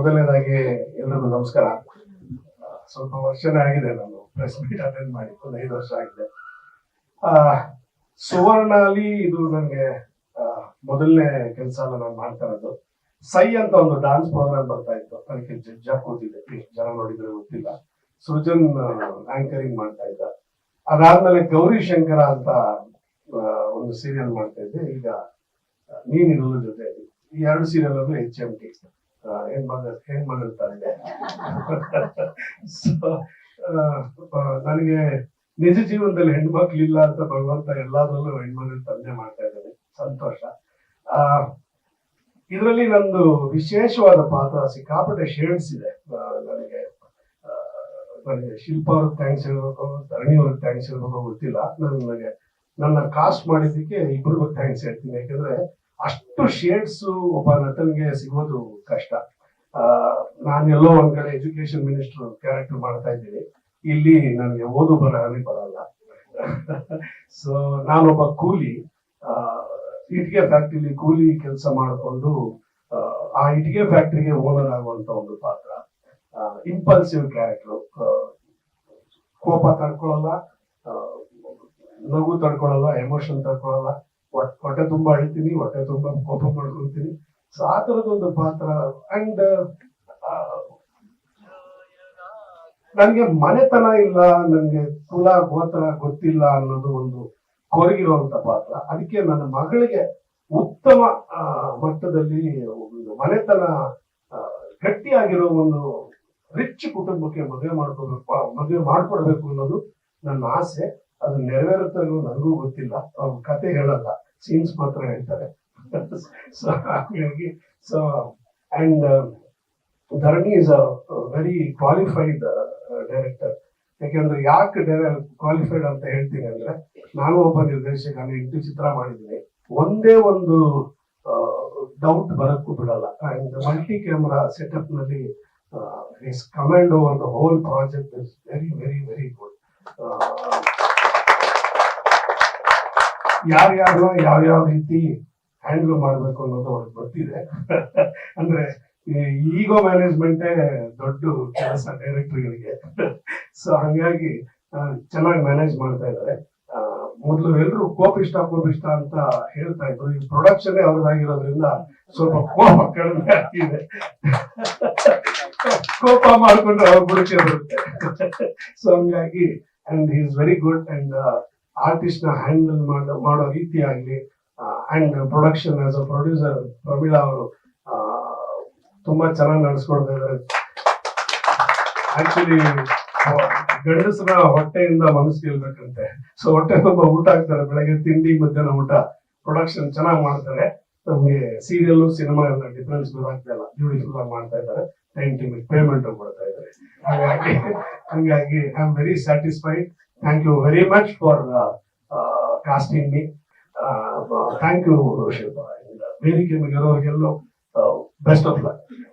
ಮೊದಲನೇದಾಗಿ ಎಲ್ರಿಗೂ ನಮಸ್ಕಾರ. ಸ್ವಲ್ಪ ವರ್ಷನೇ ಆಗಿದೆ ನಾನು ಪ್ರೆಸ್ ಮೀಟ್ ಅಟೆಂಡ್ ಮಾಡಿ, ಒಂದು 5 ವರ್ಷ ಆಗಿದೆ. ಸುವರ್ಣಲ್ಲಿ ಇದು ನನಗೆ ಮೊದಲನೇ ಕೆಲಸ ನಾನು ಮಾಡ್ತಾ ಇರೋದು. ಸೈ ಅಂತ ಒಂದು ಡಾನ್ಸ್ ಪ್ರೋಗ್ರಾಮ್ ಬರ್ತಾ ಇತ್ತು, ಅದಕ್ಕೆ ಜಡ್ಜ್ ಕೂತಿದ್ದೆ. ಜನ ನೋಡಿದ್ರೆ ಗೊತ್ತಿಲ್ಲ. ಸೃಜನ್ ಆಂಕರಿಂಗ್ ಮಾಡ್ತಾ ಇದ್ದ. ಅದಾದ್ಮೇಲೆ ಗೌರಿ ಶಂಕರ ಅಂತ ಒಂದು ಸೀರಿಯಲ್ ಮಾಡ್ತಾ ಇದ್ದೆ. ಈಗ ನೀನಿರೋದ್ರ ಜೊತೆ ಈ 2 ಸೀರಿಯಲ್ ಅಲ್ಲೂ HMT ಹೆಣ್ಮಗಳ ತಂದೆ. ನನಗೆ ನಿಜ ಜೀವನದಲ್ಲಿ ಹೆಣ್ಮಕ್ಳಿಲ್ಲ ಅಂತ ಭಗವಂತ ಎಲ್ಲಾದ್ರಲ್ಲೂ ಹೆಣ್ಮಗಳ ತಂದೆ ಮಾಡ್ತಾ ಇದ್ದಾನೆ, ಸಂತೋಷ. ಇದರಲ್ಲಿ ನಂದು ವಿಶೇಷವಾದ ಪಾತ್ರ, ಸಿಕ್ಕಾಪಟ್ಟೆ ಶೇಡ್ಸ್ ಇದೆ. ನನಗೆ ಶಿಲ್ಪ ಅವ್ರಿಗೆ ಥ್ಯಾಂಕ್ಸ್ ಹೇಳ್ಬೇಕು, ಧರಣಿ ಅವ್ರಿಗೆ ಥ್ಯಾಂಕ್ಸ್ ಹೇಳ್ಬೇಕು ಗೊತ್ತಿಲ್ಲ. ನನಗೆ ನನ್ನ ಕಾಸ್ಟ್ ಮಾಡಿದ್ದಕ್ಕೆ ಇಬ್ಬರಿಗೂ ಥ್ಯಾಂಕ್ಸ್ ಹೇಳ್ತೀನಿ. ಯಾಕಂದ್ರೆ ಅಷ್ಟು ಶೇಡ್ಸ್ ಒಬ್ಬ ನಟನಿಗೆ ಸಿಗೋದು ಕಷ್ಟ. ನಾನೆಲ್ಲೋ ಒಂದ್ ಕಡೆ ಎಜುಕೇಶನ್ ಮಿನಿಸ್ಟರ್ ಕ್ಯಾರೆಕ್ಟರ್ ಮಾಡ್ತಾ ಇದ್ದೀನಿ, ಇಲ್ಲಿ ನನಗೆ ಓದು ಬರಹನೇ ಬರಲ್ಲ. ಸೊ ನಾನೊಬ್ಬ ಕೂಲಿ, ಇಟ್ಟಿಗೆ ಫ್ಯಾಕ್ಟ್ರಿಲಿ ಕೂಲಿ ಕೆಲಸ ಮಾಡಿಕೊಂಡು ಆ ಇಟ್ಟಿಗೆ ಫ್ಯಾಕ್ಟ್ರಿಗೆ ಓನರ್ ಆಗುವಂತ ಒಂದು ಪಾತ್ರ. ಇಂಪಲ್ಸಿವ್ ಕ್ಯಾರೆಕ್ಟರ್, ಕೋಪ ತಡ್ಕೊಳ್ಳಲ್ಲ, ನಗು ತಡ್ಕೊಳ್ಳಲ್ಲ, ಎಮೋಷನ್ ತಡ್ಕೊಳ್ಳಲ್ಲ, ಹೊಟ್ಟೆ ತುಂಬಾ ಅಳ್ತೀನಿ, ಹೊಟ್ಟೆ ತುಂಬಾ ಕೋಪ ಮಾಡ್ಕೊಳ್ತೀನಿ. ಸೊ ಆ ತರದೊಂದು ಪಾತ್ರ. ಅಂಡ್ ನನ್ಗೆ ಮನೆತನ ಇಲ್ಲ, ನನ್ಗೆ ಕುಲ ಗೋತ್ರ ಗೊತ್ತಿಲ್ಲ ಅನ್ನೋದು ಒಂದು ಕೊರಗಿರುವಂತ ಪಾತ್ರ. ಅದಕ್ಕೆ ನನ್ನ ಮಗಳಿಗೆ ಉತ್ತಮ ಮಟ್ಟದಲ್ಲಿ ಒಂದು ಮನೆತನ ಗಟ್ಟಿಯಾಗಿರೋ ಒಂದು ರಿಚ್ ಕುಟುಂಬಕ್ಕೆ ಮದುವೆ ಮಾಡ್ಕೊಡ್ಬೇಕು ಅನ್ನೋದು ನನ್ನ ಆಸೆ. ಅದು ನೆರವೇರುತ್ತೆ ನನಗೂ ಗೊತ್ತಿಲ್ಲ, ಅವ್ರ ಕತೆ ಹೇಳಲ್ಲ, ಸೀನ್ಸ್ ಮಾತ್ರ ಹೇಳ್ತಾರೆ. ಸೊ ಹಾಗಾಗಿ and Dharani is a very qualified director. ಯಾಕೆಂದ್ರೆ ಯಾಕೆ ಕ್ವಾಲಿಫೈಡ್ ಅಂತ ಹೇಳ್ತೀನಿ ಅಂದ್ರೆ, ನಾನು ಒಬ್ಬ ನಿರ್ದೇಶಕ, 8 ಚಿತ್ರ ಮಾಡಿದ್ದೀನಿ, ಒಂದೇ ಒಂದು ಡೌಟ್ ಬರಕ್ಕೂ ಬಿಡಲ್ಲ. ಅಂಡ್ ಮಲ್ಟಿ ಕ್ಯಾಮರಾ ಸೆಟಪ್ ನಲ್ಲಿ his command over the whole project is very very very good. ಯಾರ್ಯಾರು ಯಾವ್ಯಾವ ರೀತಿ ಹ್ಯಾಂಡಲ್ ಮಾಡ್ಬೇಕು ಅನ್ನೋದು ಅವ್ರಿಗೆ ಗೊತ್ತಿದೆ. ಅಂದ್ರೆ ಈಗೋ ಮ್ಯಾನೇಜ್ಮೆಂಟೇ ದೊಡ್ಡ ಕೆಲಸ ಡೈರೆಕ್ಟರ್ಗಳಿಗೆ. ಸೊ ಹಂಗಾಗಿ ಚೆನ್ನಾಗಿ ಮ್ಯಾನೇಜ್ ಮಾಡ್ತಾ ಇದ್ದಾರೆ. ಮೊದಲು ಎಲ್ರು ಕೋಪಿಷ್ಟ ಅಂತ ಹೇಳ್ತಾ ಇದ್ರು, ಈ ಪ್ರೊಡಕ್ಷನ್ ಅವ್ರದ್ದಾಗಿರೋದ್ರಿಂದ ಸ್ವಲ್ಪ ಕೋಪ ಕಡಿಮೆ ಆಗ್ತಿದೆ. ಕೋಪ ಮಾಡ್ಕೊಂಡ್ರೆ ಅವ್ರ ಬುಡಕೆ ಬರುತ್ತೆ. ಸೊ ಹಂಗಾಗಿ and he is very good. And artist ನ ಹ್ಯಾಂಡಲ್ ಮಾಡೋ ರೀತಿ ಆಗ್ಲಿ, and production as a producer Pramila ಅವರು ತುಂಬಾ ಚೆನ್ನಾಗಿ ನಡೆಸ್ಕೊಡ್ತಾ ಇದ್ದಾರೆ. ಆಕ್ಚುಲಿ ಗಂಡಸರ ಹೊಟ್ಟೆಯಿಂದ ಮನಸ್ಸು ಗೆಲ್ಬೇಕಂತೆ. ಸೊ ಹೊಟ್ಟೆ ತುಂಬಾ ಊಟ ಆಗ್ತಾರೆ, ಬೆಳಗ್ಗೆ ತಿಂಡಿ, ಮಧ್ಯಾಹ್ನ ಊಟ. ಪ್ರೊಡಕ್ಷನ್ ಚೆನ್ನಾಗಿ ಮಾಡ್ತಾರೆ. ನಮ್ಗೆ ಸೀರಿಯಲ್ ಸಿನಿಮಾ ಎಲ್ಲ ಡಿಫ್ರೆನ್ಸ್ ಗೊತ್ತಾಗ್ತಾ ಇಲ್ಲ, ಬ್ಯೂಟಿಫುಲ್ ಆಗಿ ಮಾಡ್ತಾ ಇದ್ದಾರೆ. ಟೈಮ್ ಪೇಮೆಂಟ್ ಕೊಡ್ತಾ ಇದ್ದಾರೆ. ಹಂಗಾಗಿ I am very satisfied. Thank you very much for casting me. Thank you Shilpa. ವೇದಿಕೆ ಮೇಲೆ ಇರೋರಿಗೆಲ್ಲೋ ಬೆಸ್ಟ್ ಆಫ್ ಲಕ್.